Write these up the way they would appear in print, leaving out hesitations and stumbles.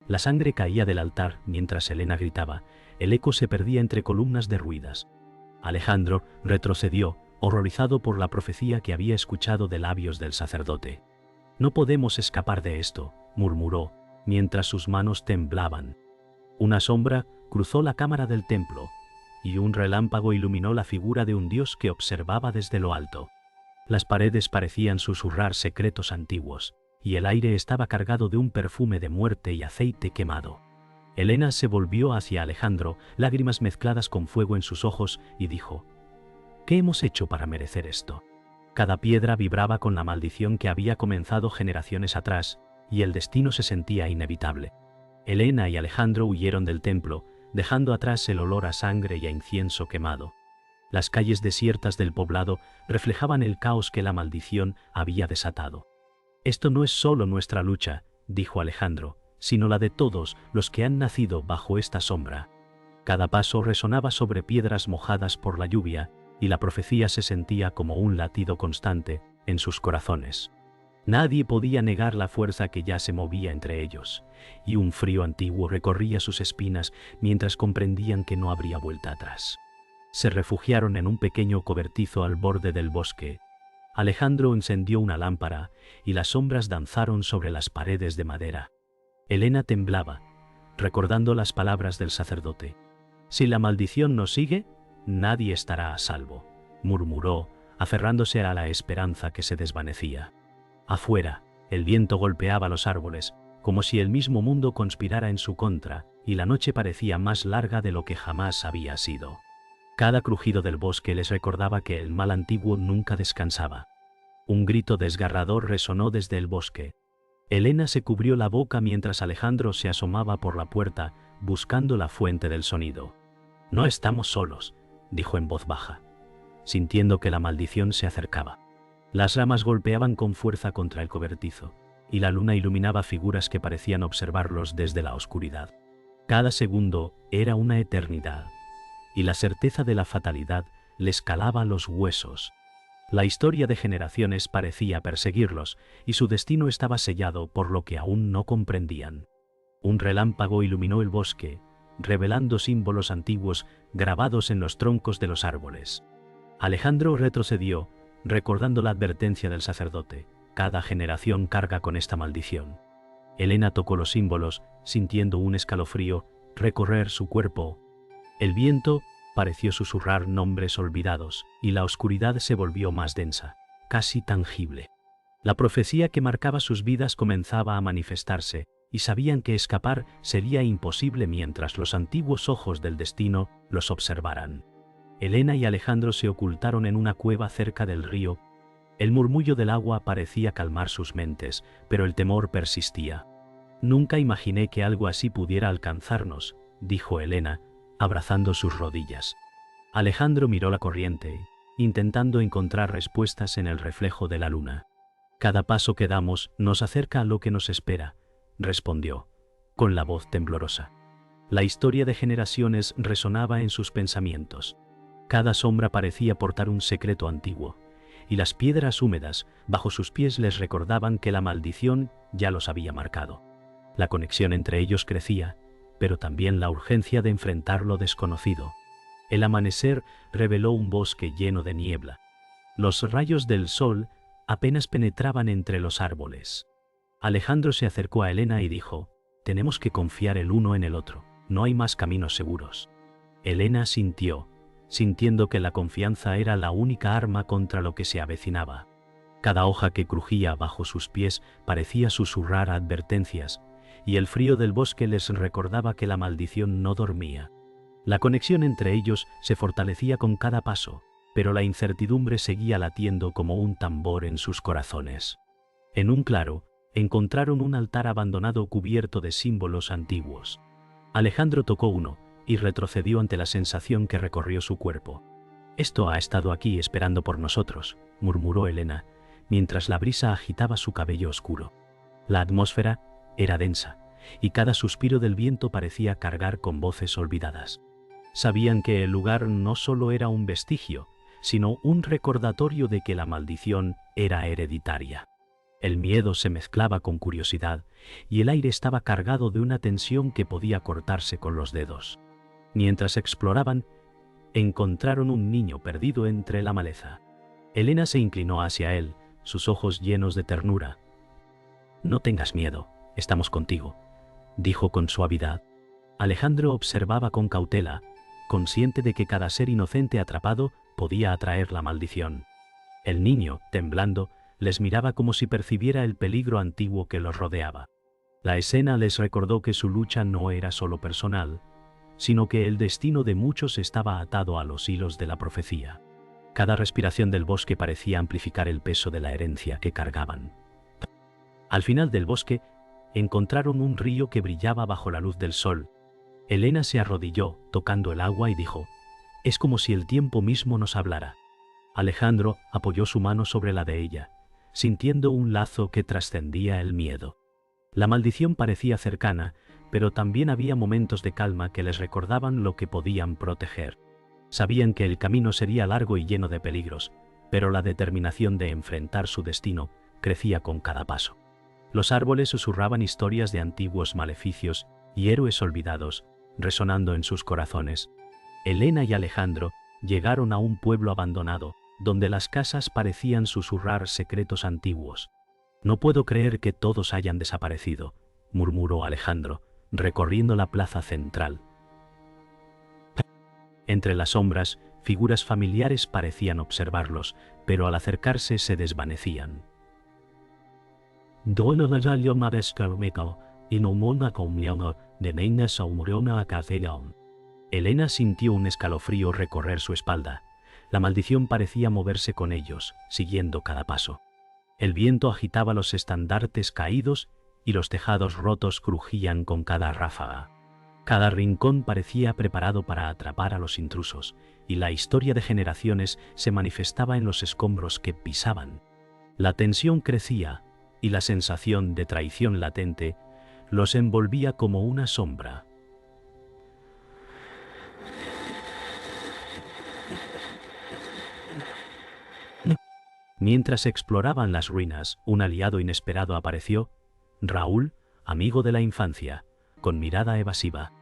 La sangre caía del altar mientras Elena gritaba. El eco se perdía entre columnas derruidas. Alejandro retrocedió, horrorizado por la profecía que había escuchado de labios del sacerdote. «No podemos escapar de esto», murmuró, mientras sus manos temblaban. Una sombra cruzó la cámara del templo, y un relámpago iluminó la figura de un dios que observaba desde lo alto. Las paredes parecían susurrar secretos antiguos, y el aire estaba cargado de un perfume de muerte y aceite quemado. Elena se volvió hacia Alejandro, lágrimas mezcladas con fuego en sus ojos, y dijo: «¿Qué hemos hecho para merecer esto?». Cada piedra vibraba con la maldición que había comenzado generaciones atrás, y el destino se sentía inevitable. Elena y Alejandro huyeron del templo, dejando atrás el olor a sangre y a incienso quemado. Las calles desiertas del poblado reflejaban el caos que la maldición había desatado. «Esto no es solo nuestra lucha», dijo Alejandro, «sino la de todos los que han nacido bajo esta sombra». Cada paso resonaba sobre piedras mojadas por la lluvia, y la profecía se sentía como un latido constante en sus corazones. Nadie podía negar la fuerza que ya se movía entre ellos, y un frío antiguo recorría sus espinas mientras comprendían que no habría vuelta atrás. Se refugiaron en un pequeño cobertizo al borde del bosque. Alejandro encendió una lámpara, y las sombras danzaron sobre las paredes de madera. Elena temblaba, recordando las palabras del sacerdote. «Si la maldición nos sigue, nadie estará a salvo», murmuró, aferrándose a la esperanza que se desvanecía. Afuera, el viento golpeaba los árboles, como si el mismo mundo conspirara en su contra, y la noche parecía más larga de lo que jamás había sido. Cada crujido del bosque les recordaba que el mal antiguo nunca descansaba. Un grito desgarrador resonó desde el bosque. Elena se cubrió la boca mientras Alejandro se asomaba por la puerta, buscando la fuente del sonido. «No estamos solos», dijo en voz baja, sintiendo que la maldición se acercaba. Las ramas golpeaban con fuerza contra el cobertizo, y la luna iluminaba figuras que parecían observarlos desde la oscuridad. Cada segundo era una eternidad, y la certeza de la fatalidad les calaba los huesos. La historia de generaciones parecía perseguirlos, y su destino estaba sellado por lo que aún no comprendían. Un relámpago iluminó el bosque, revelando símbolos antiguos grabados en los troncos de los árboles. Alejandro retrocedió, recordando la advertencia del sacerdote: «Cada generación carga con esta maldición». Elena tocó los símbolos, sintiendo un escalofrío recorrer su cuerpo. El viento pareció susurrar nombres olvidados, y la oscuridad se volvió más densa, casi tangible. La profecía que marcaba sus vidas comenzaba a manifestarse, y sabían que escapar sería imposible mientras los antiguos ojos del destino los observaran. Elena y Alejandro se ocultaron en una cueva cerca del río. El murmullo del agua parecía calmar sus mentes, pero el temor persistía. «Nunca imaginé que algo así pudiera alcanzarnos», dijo Elena, abrazando sus rodillas. Alejandro miró la corriente, intentando encontrar respuestas en el reflejo de la luna. «Cada paso que damos nos acerca a lo que nos espera», respondió, con la voz temblorosa. La historia de generaciones resonaba en sus pensamientos. Cada sombra parecía portar un secreto antiguo, y las piedras húmedas bajo sus pies les recordaban que la maldición ya los había marcado. La conexión entre ellos crecía, pero también la urgencia de enfrentar lo desconocido. El amanecer reveló un bosque lleno de niebla. Los rayos del sol apenas penetraban entre los árboles. Alejandro se acercó a Elena y dijo: «Tenemos que confiar el uno en el otro, no hay más caminos seguros». Elena sintió, sintiendo que la confianza era la única arma contra lo que se avecinaba. Cada hoja que crujía bajo sus pies parecía susurrar advertencias, y el frío del bosque les recordaba que la maldición no dormía. La conexión entre ellos se fortalecía con cada paso, pero la incertidumbre seguía latiendo como un tambor en sus corazones. En un claro, encontraron un altar abandonado cubierto de símbolos antiguos. Alejandro tocó uno, y retrocedió ante la sensación que recorrió su cuerpo. «Esto ha estado aquí esperando por nosotros», murmuró Elena, mientras la brisa agitaba su cabello oscuro. La atmósfera era densa, y cada suspiro del viento parecía cargar con voces olvidadas. Sabían que el lugar no solo era un vestigio, sino un recordatorio de que la maldición era hereditaria. El miedo se mezclaba con curiosidad y el aire estaba cargado de una tensión que podía cortarse con los dedos. Mientras exploraban, encontraron un niño perdido entre la maleza. Elena se inclinó hacia él, sus ojos llenos de ternura. «No tengas miedo, estamos contigo», dijo con suavidad. Alejandro observaba con cautela, consciente de que cada ser inocente atrapado podía atraer la maldición. El niño, temblando, les miraba como si percibiera el peligro antiguo que los rodeaba. La escena les recordó que su lucha no era solo personal, sino que el destino de muchos estaba atado a los hilos de la profecía. Cada respiración del bosque parecía amplificar el peso de la herencia que cargaban. Al final del bosque, encontraron un río que brillaba bajo la luz del sol. Elena se arrodilló, tocando el agua, y dijo: «Es como si el tiempo mismo nos hablara». Alejandro apoyó su mano sobre la de ella, sintiendo un lazo que trascendía el miedo. La maldición parecía cercana, pero también había momentos de calma que les recordaban lo que podían proteger. Sabían que el camino sería largo y lleno de peligros, pero la determinación de enfrentar su destino crecía con cada paso. Los árboles susurraban historias de antiguos maleficios y héroes olvidados, resonando en sus corazones. Elena y Alejandro llegaron a un pueblo abandonado, donde las casas parecían susurrar secretos antiguos. «No puedo creer que todos hayan desaparecido», murmuró Alejandro, recorriendo la plaza central. Entre las sombras, figuras familiares parecían observarlos, pero al acercarse se desvanecían. Elena sintió un escalofrío recorrer su espalda. La maldición parecía moverse con ellos, siguiendo cada paso. El viento agitaba los estandartes caídos y los tejados rotos crujían con cada ráfaga. Cada rincón parecía preparado para atrapar a los intrusos, y la historia de generaciones se manifestaba en los escombros que pisaban. La tensión crecía, y la sensación de traición latente los envolvía como una sombra. Mientras exploraban las ruinas, un aliado inesperado apareció: Raúl, amigo de la infancia, con mirada evasiva.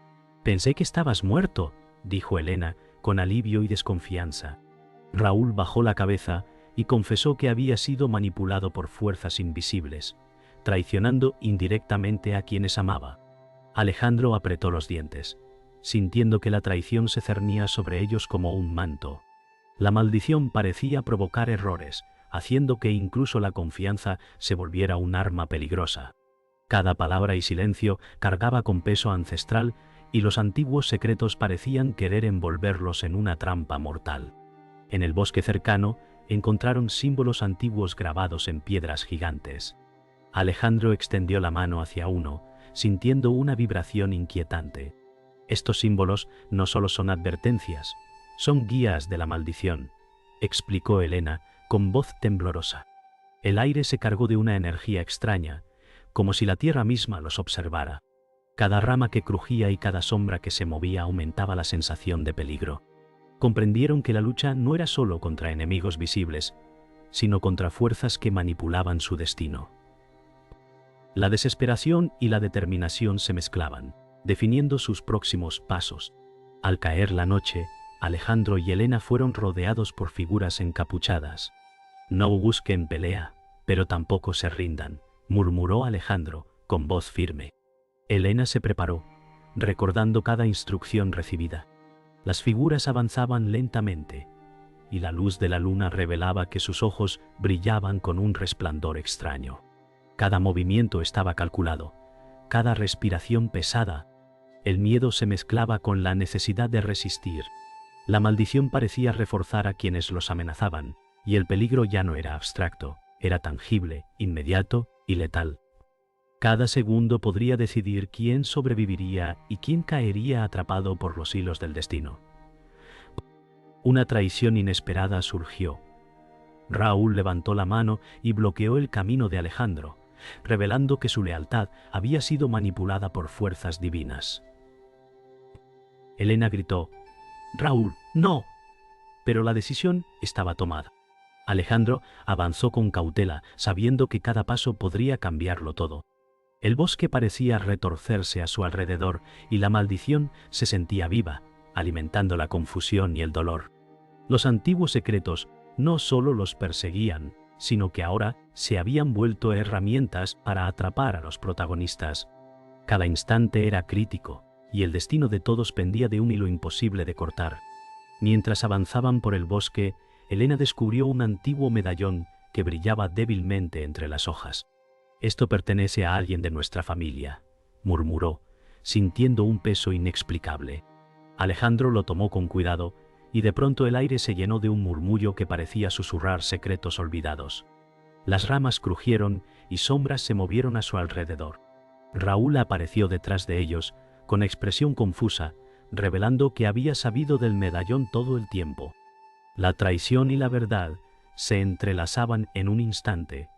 «Pensé que estabas muerto», dijo Elena, con alivio y desconfianza. Raúl bajó la cabeza y confesó que había sido manipulado por fuerzas invisibles, traicionando indirectamente a quienes amaba. Alejandro apretó los dientes, sintiendo que la traición se cernía sobre ellos como un manto. La maldición parecía provocar errores, haciendo que incluso la confianza se volviera un arma peligrosa. Cada palabra y silencio cargaba con peso ancestral, y los antiguos secretos parecían querer envolverlos en una trampa mortal. En el bosque cercano encontraron símbolos antiguos grabados en piedras gigantes. Alejandro extendió la mano hacia uno, sintiendo una vibración inquietante. «Estos símbolos no solo son advertencias, son guías de la maldición», explicó Elena con voz temblorosa. El aire se cargó de una energía extraña, como si la tierra misma los observara. Cada rama que crujía y cada sombra que se movía aumentaba la sensación de peligro. Comprendieron que la lucha no era solo contra enemigos visibles, sino contra fuerzas que manipulaban su destino. La desesperación y la determinación se mezclaban, definiendo sus próximos pasos. Al caer la noche, Alejandro y Elena fueron rodeados por figuras encapuchadas. «No busquen pelea, pero tampoco se rindan», murmuró Alejandro, con voz firme. Elena se preparó, recordando cada instrucción recibida. Las figuras avanzaban lentamente, y la luz de la luna revelaba que sus ojos brillaban con un resplandor extraño. Cada movimiento estaba calculado, cada respiración pesada. El miedo se mezclaba con la necesidad de resistir. La maldición parecía reforzar a quienes los amenazaban, y el peligro ya no era abstracto, era tangible, inmediato y letal. Cada segundo podría decidir quién sobreviviría y quién caería atrapado por los hilos del destino. Una traición inesperada surgió. Raúl levantó la mano y bloqueó el camino de Alejandro, revelando que su lealtad había sido manipulada por fuerzas divinas. Elena gritó: «Raúl, no», pero la decisión estaba tomada. Alejandro avanzó con cautela, sabiendo que cada paso podría cambiarlo todo. El bosque parecía retorcerse a su alrededor y la maldición se sentía viva, alimentando la confusión y el dolor. Los antiguos secretos no solo los perseguían, sino que ahora se habían vuelto herramientas para atrapar a los protagonistas. Cada instante era crítico, y el destino de todos pendía de un hilo imposible de cortar. Mientras avanzaban por el bosque, Elena descubrió un antiguo medallón que brillaba débilmente entre las hojas. «Esto pertenece a alguien de nuestra familia», murmuró, sintiendo un peso inexplicable. Alejandro lo tomó con cuidado, y de pronto el aire se llenó de un murmullo que parecía susurrar secretos olvidados. Las ramas crujieron y sombras se movieron a su alrededor. Raúl apareció detrás de ellos, con expresión confusa, revelando que había sabido del medallón todo el tiempo. La traición y la verdad se entrelazaban en un instante,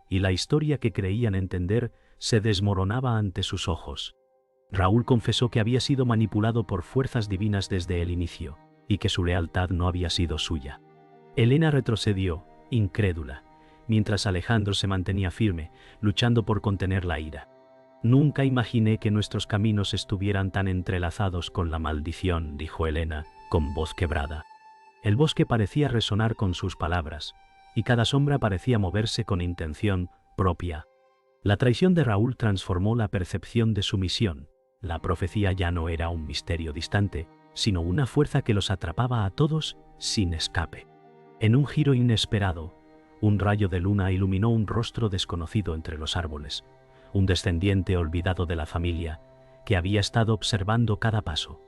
y la historia que creían entender se desmoronaba ante sus ojos. Raúl confesó que había sido manipulado por fuerzas divinas desde el inicio, y que su lealtad no había sido suya. Elena retrocedió, incrédula, mientras Alejandro se mantenía firme, luchando por contener la ira. «Nunca imaginé que nuestros caminos estuvieran tan entrelazados con la maldición», dijo Elena, con voz quebrada. El bosque parecía resonar con sus palabras, y cada sombra parecía moverse con intención propia. La traición de Raúl transformó la percepción de su misión. La profecía ya no era un misterio distante, sino una fuerza que los atrapaba a todos sin escape. En un giro inesperado, un rayo de luna iluminó un rostro desconocido entre los árboles, un descendiente olvidado de la familia, que había estado observando cada paso.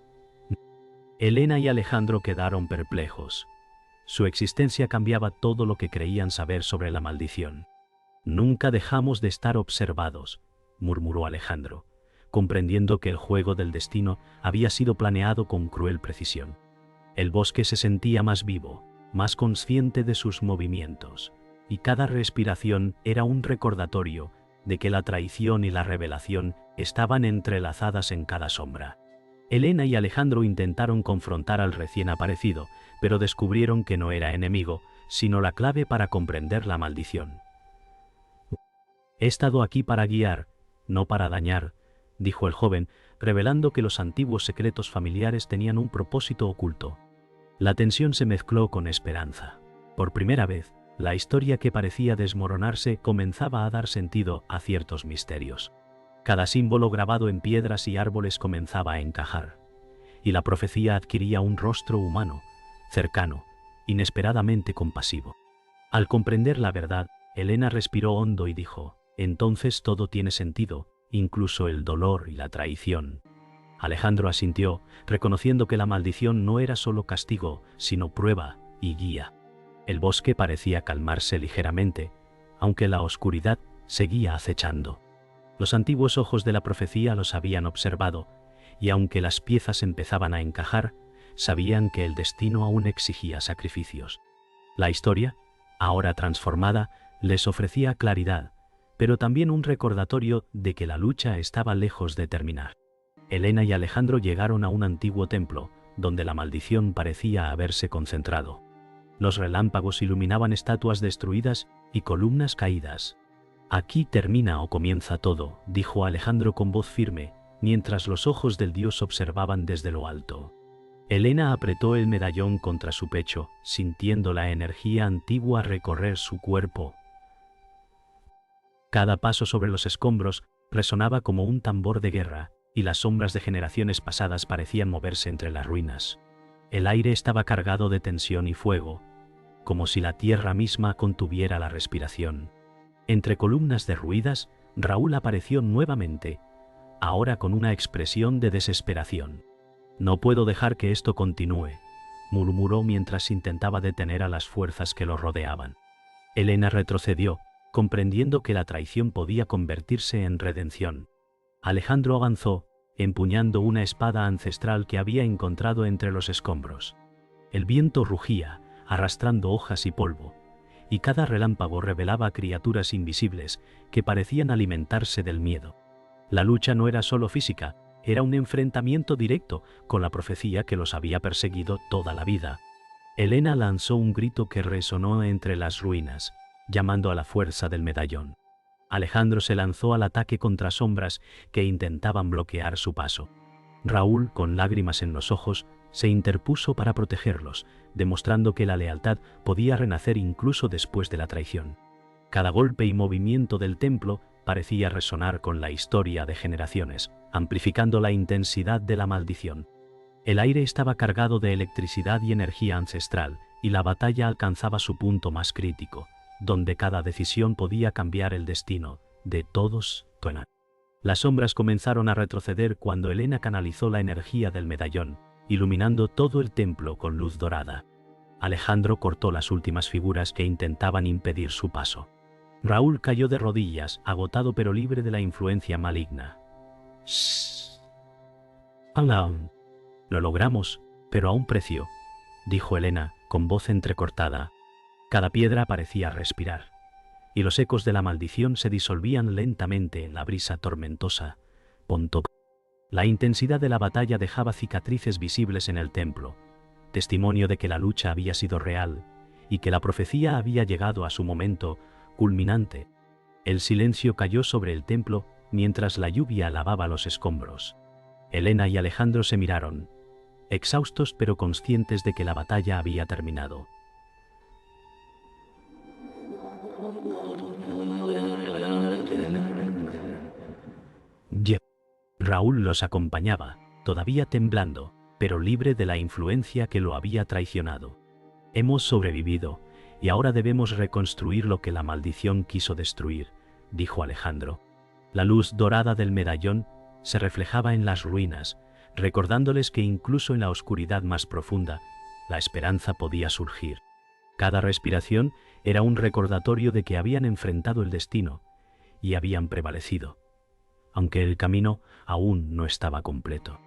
Elena y Alejandro quedaron perplejos. Su existencia cambiaba todo lo que creían saber sobre la maldición. «Nunca dejamos de estar observados», murmuró Alejandro, comprendiendo que el juego del destino había sido planeado con cruel precisión. El bosque se sentía más vivo, más consciente de sus movimientos, y cada respiración era un recordatorio de que la traición y la revelación estaban entrelazadas en cada sombra. Elena y Alejandro intentaron confrontar al recién aparecido, pero descubrieron que no era enemigo, sino la clave para comprender la maldición. «He estado aquí para guiar, no para dañar», dijo el joven, revelando que los antiguos secretos familiares tenían un propósito oculto. La tensión se mezcló con esperanza. Por primera vez, la historia que parecía desmoronarse comenzaba a dar sentido a ciertos misterios. Cada símbolo grabado en piedras y árboles comenzaba a encajar, y la profecía adquiría un rostro humano, cercano, inesperadamente compasivo. Al comprender la verdad, Elena respiró hondo y dijo: «Entonces todo tiene sentido, incluso el dolor y la traición». Alejandro asintió, reconociendo que la maldición no era solo castigo, sino prueba y guía. El bosque parecía calmarse ligeramente, aunque la oscuridad seguía acechando. Los antiguos ojos de la profecía los habían observado, y aunque las piezas empezaban a encajar, sabían que el destino aún exigía sacrificios. La historia, ahora transformada, les ofrecía claridad, pero también un recordatorio de que la lucha estaba lejos de terminar. Elena y Alejandro llegaron a un antiguo templo, donde la maldición parecía haberse concentrado. Los relámpagos iluminaban estatuas destruidas y columnas caídas. «Aquí termina o comienza todo», dijo Alejandro con voz firme, mientras los ojos del dios observaban desde lo alto. Elena apretó el medallón contra su pecho, sintiendo la energía antigua recorrer su cuerpo. Cada paso sobre los escombros resonaba como un tambor de guerra, y las sombras de generaciones pasadas parecían moverse entre las ruinas. El aire estaba cargado de tensión y fuego, como si la tierra misma contuviera la respiración. Entre columnas derruidas, Raúl apareció nuevamente, ahora con una expresión de desesperación. «No puedo dejar que esto continúe», murmuró mientras intentaba detener a las fuerzas que lo rodeaban. Elena retrocedió, comprendiendo que la traición podía convertirse en redención. Alejandro avanzó, empuñando una espada ancestral que había encontrado entre los escombros. El viento rugía, arrastrando hojas y polvo, y cada relámpago revelaba criaturas invisibles que parecían alimentarse del miedo. La lucha no era solo física, era un enfrentamiento directo con la profecía que los había perseguido toda la vida. Elena lanzó un grito que resonó entre las ruinas, llamando a la fuerza del medallón. Alejandro se lanzó al ataque contra sombras que intentaban bloquear su paso. Raúl, con lágrimas en los ojos, se interpuso para protegerlos, demostrando que la lealtad podía renacer incluso después de la traición. Cada golpe y movimiento del templo parecía resonar con la historia de generaciones, amplificando la intensidad de la maldición. El aire estaba cargado de electricidad y energía ancestral, y la batalla alcanzaba su punto más crítico, donde cada decisión podía cambiar el destino de todos. Las sombras comenzaron a retroceder cuando Elena canalizó la energía del medallón, iluminando todo el templo con luz dorada. Alejandro cortó las últimas figuras que intentaban impedir su paso. Raúl cayó de rodillas, agotado pero libre de la influencia maligna. «Shh. Aún. Lo logramos, pero a un precio», dijo Elena, con voz entrecortada. Cada piedra parecía respirar, y los ecos de la maldición se disolvían lentamente en la brisa tormentosa. La intensidad de la batalla dejaba cicatrices visibles en el templo, testimonio de que la lucha había sido real y que la profecía había llegado a su momento culminante. El silencio cayó sobre el templo mientras la lluvia lavaba los escombros. Elena y Alejandro se miraron, exhaustos pero conscientes de que la batalla había terminado. Raúl los acompañaba, todavía temblando, pero libre de la influencia que lo había traicionado. «Hemos sobrevivido, y ahora debemos reconstruir lo que la maldición quiso destruir», dijo Alejandro. La luz dorada del medallón se reflejaba en las ruinas, recordándoles que incluso en la oscuridad más profunda, la esperanza podía surgir. Cada respiración era un recordatorio de que habían enfrentado el destino y habían prevalecido, aunque el camino aún no estaba completo.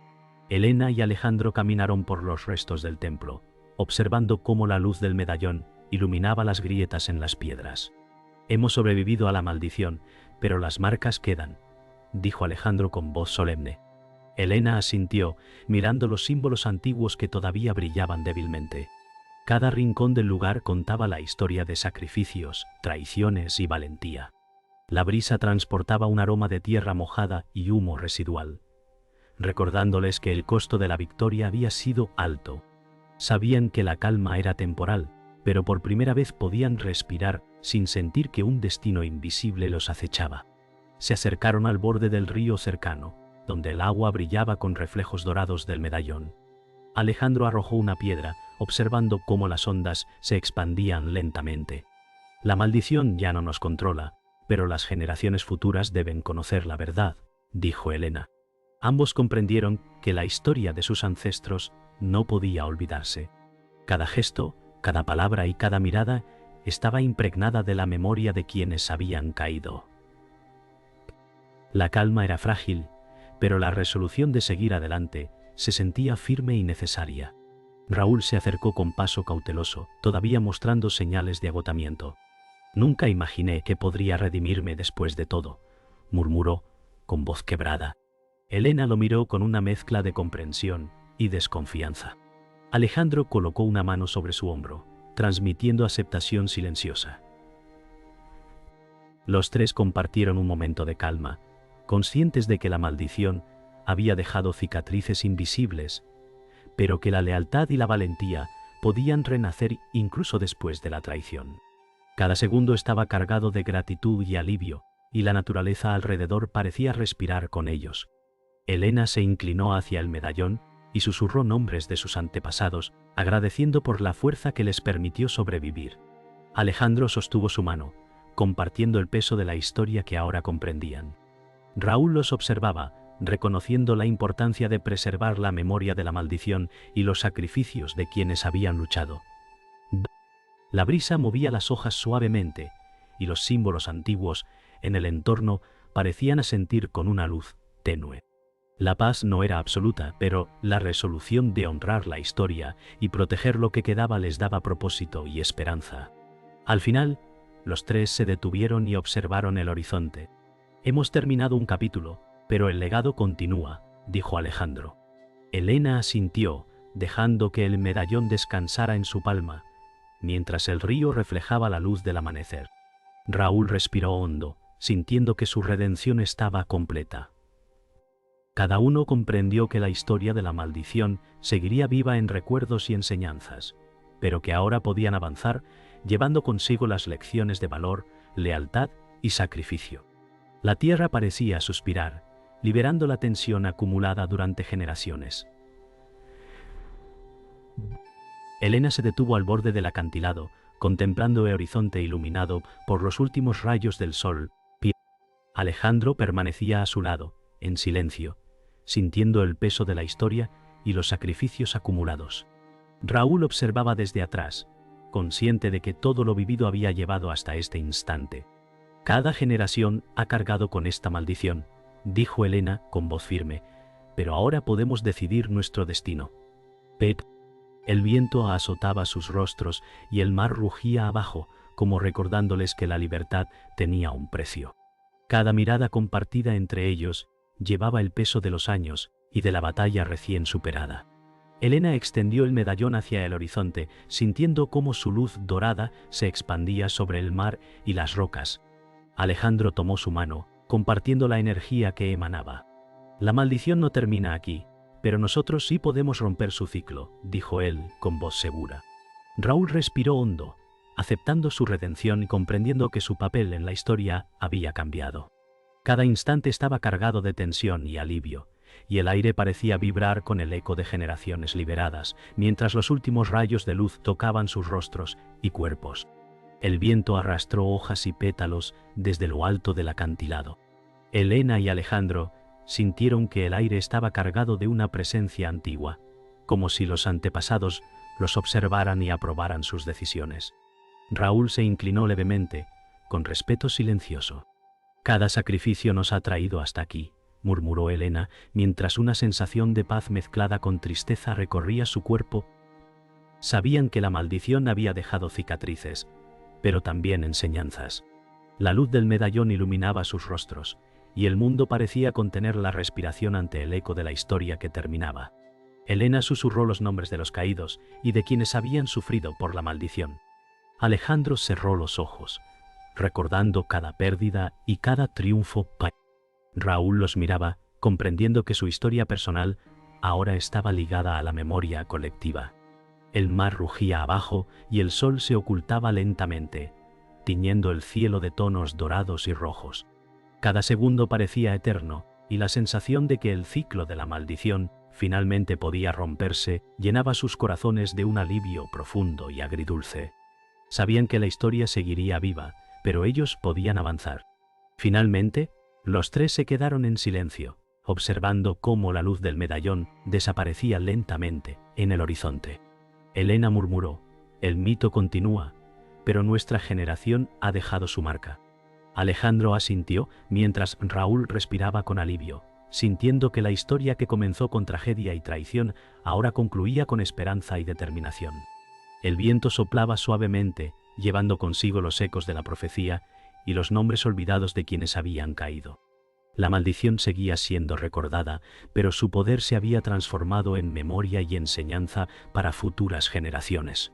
Elena y Alejandro caminaron por los restos del templo, observando cómo la luz del medallón iluminaba las grietas en las piedras. «Hemos sobrevivido a la maldición, pero las marcas quedan», dijo Alejandro con voz solemne. Elena asintió, mirando los símbolos antiguos que todavía brillaban débilmente. Cada rincón del lugar contaba la historia de sacrificios, traiciones y valentía. La brisa transportaba un aroma de tierra mojada y humo residual, recordándoles que el costo de la victoria había sido alto. Sabían que la calma era temporal, pero por primera vez podían respirar sin sentir que un destino invisible los acechaba. Se acercaron al borde del río cercano, donde el agua brillaba con reflejos dorados del medallón. Alejandro arrojó una piedra, observando cómo las ondas se expandían lentamente. «La maldición ya no nos controla, pero las generaciones futuras deben conocer la verdad», dijo Elena. Ambos comprendieron que la historia de sus ancestros no podía olvidarse. Cada gesto, cada palabra y cada mirada estaba impregnada de la memoria de quienes habían caído. La calma era frágil, pero la resolución de seguir adelante se sentía firme y necesaria. Raúl se acercó con paso cauteloso, todavía mostrando señales de agotamiento. «Nunca imaginé que podría redimirme después de todo», murmuró, con voz quebrada. Elena lo miró con una mezcla de comprensión y desconfianza. Alejandro colocó una mano sobre su hombro, transmitiendo aceptación silenciosa. Los tres compartieron un momento de calma, conscientes de que la maldición había dejado cicatrices invisibles, pero que la lealtad y la valentía podían renacer incluso después de la traición. Cada segundo estaba cargado de gratitud y alivio, y la naturaleza alrededor parecía respirar con ellos. Elena se inclinó hacia el medallón y susurró nombres de sus antepasados, agradeciendo por la fuerza que les permitió sobrevivir. Alejandro sostuvo su mano, compartiendo el peso de la historia que ahora comprendían. Raúl los observaba, reconociendo la importancia de preservar la memoria de la maldición y los sacrificios de quienes habían luchado. La brisa movía las hojas suavemente, y los símbolos antiguos en el entorno parecían asentir con una luz tenue. La paz no era absoluta, pero la resolución de honrar la historia y proteger lo que quedaba les daba propósito y esperanza. Al final, los tres se detuvieron y observaron el horizonte. «Hemos terminado un capítulo, pero el legado continúa», dijo Alejandro. Elena asintió, dejando que el medallón descansara en su palma, mientras el río reflejaba la luz del amanecer. Raúl respiró hondo, sintiendo que su redención estaba completa. Cada uno comprendió que la historia de la maldición seguiría viva en recuerdos y enseñanzas, pero que ahora podían avanzar llevando consigo las lecciones de valor, lealtad y sacrificio. La tierra parecía suspirar, liberando la tensión acumulada durante generaciones. Elena se detuvo al borde del acantilado, contemplando el horizonte iluminado por los últimos rayos del sol. Alejandro permanecía a su lado, en silencio, sintiendo el peso de la historia y los sacrificios acumulados. Raúl observaba desde atrás, consciente de que todo lo vivido había llevado hasta este instante. Cada generación ha cargado con esta maldición, dijo Elena con voz firme, pero ahora podemos decidir nuestro destino. El viento azotaba sus rostros y el mar rugía abajo, como recordándoles que la libertad tenía un precio. Cada mirada compartida entre ellos llevaba el peso de los años y de la batalla recién superada. Elena extendió el medallón hacia el horizonte, sintiendo cómo su luz dorada se expandía sobre el mar y las rocas. Alejandro tomó su mano, compartiendo la energía que emanaba. La maldición no termina aquí, pero nosotros sí podemos romper su ciclo, dijo él con voz segura. Raúl respiró hondo, aceptando su redención y comprendiendo que su papel en la historia había cambiado. Cada instante estaba cargado de tensión y alivio, y el aire parecía vibrar con el eco de generaciones liberadas, mientras los últimos rayos de luz tocaban sus rostros y cuerpos. El viento arrastró hojas y pétalos desde lo alto del acantilado. Elena y Alejandro sintieron que el aire estaba cargado de una presencia antigua, como si los antepasados los observaran y aprobaran sus decisiones. Raúl se inclinó levemente, con respeto silencioso. «Cada sacrificio nos ha traído hasta aquí», murmuró Elena, mientras una sensación de paz mezclada con tristeza recorría su cuerpo. Sabían que la maldición había dejado cicatrices, pero también enseñanzas. La luz del medallón iluminaba sus rostros, y el mundo parecía contener la respiración ante el eco de la historia que terminaba. Elena susurró los nombres de los caídos y de quienes habían sufrido por la maldición. Alejandro cerró los ojos, recordando cada pérdida y cada triunfo. Raúl los miraba, comprendiendo que su historia personal ahora estaba ligada a la memoria colectiva. El mar rugía abajo y el sol se ocultaba lentamente, tiñendo el cielo de tonos dorados y rojos. Cada segundo parecía eterno, y la sensación de que el ciclo de la maldición finalmente podía romperse llenaba sus corazones de un alivio profundo y agridulce. Sabían que la historia seguiría viva, pero ellos podían avanzar. Finalmente, los tres se quedaron en silencio, observando cómo la luz del medallón desaparecía lentamente en el horizonte. Elena murmuró: «El mito continúa, pero nuestra generación ha dejado su marca». Alejandro asintió mientras Raúl respiraba con alivio, sintiendo que la historia que comenzó con tragedia y traición ahora concluía con esperanza y determinación. El viento soplaba suavemente, llevando consigo los ecos de la profecía y los nombres olvidados de quienes habían caído. La maldición seguía siendo recordada, pero su poder se había transformado en memoria y enseñanza para futuras generaciones.